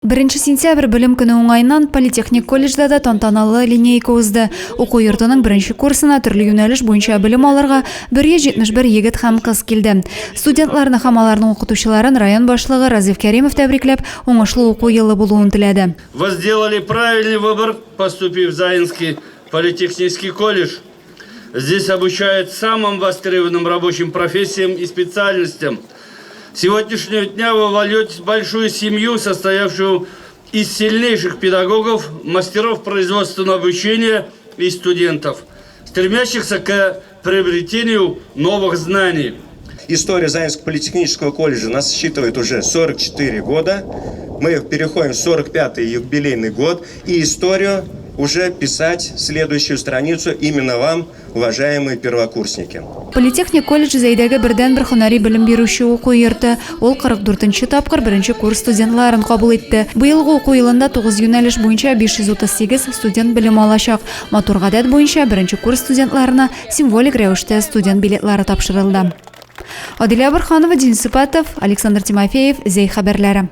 1 сентябрь білім күні оңайынан политехник колледжда да тантаналы линейка узды. Оқу йортының 1 курсына түрлі юнәліш бойынша білім алырға 171 егет һәм қыз келді. Студентларны һәм аларның оқытушыларын район башлыгы Разиф Кәримов тәбрикләп, оңышлы оқу елы булуын теләде. Вы сделали правильный выбор, поступив в Заинский политехнический колледж. Здесь обучают самым востребованным рабочим профессиям и специальностям. С сегодняшнего дня вы вольете большую семью, состоявшую из сильнейших педагогов, мастеров производственного обучения и студентов, стремящихся к приобретению новых знаний. История Заинского политехнического колледжа насчитывает уже 44 года. Мы переходим в 45-й юбилейный год. И историю уже писать следующую страницу именно вам, уважаемые первокурсники. Политехник колледж зәйдәге бердән-бер һөнәри белем бирүче уку йорты. Ул 44-нчы тапкыр 1 курс студентларын кабул итте. Быелгы уку елында 9 юнәлеш буенча 538 студент белем алачак. Матур гадәт буенча 1 курс студентларына символик рәвештә студент билетлары тапшырылды. Адилә Борханова, Денис Сыпатов, Александр Тимофеев, Зей хәбәрләре.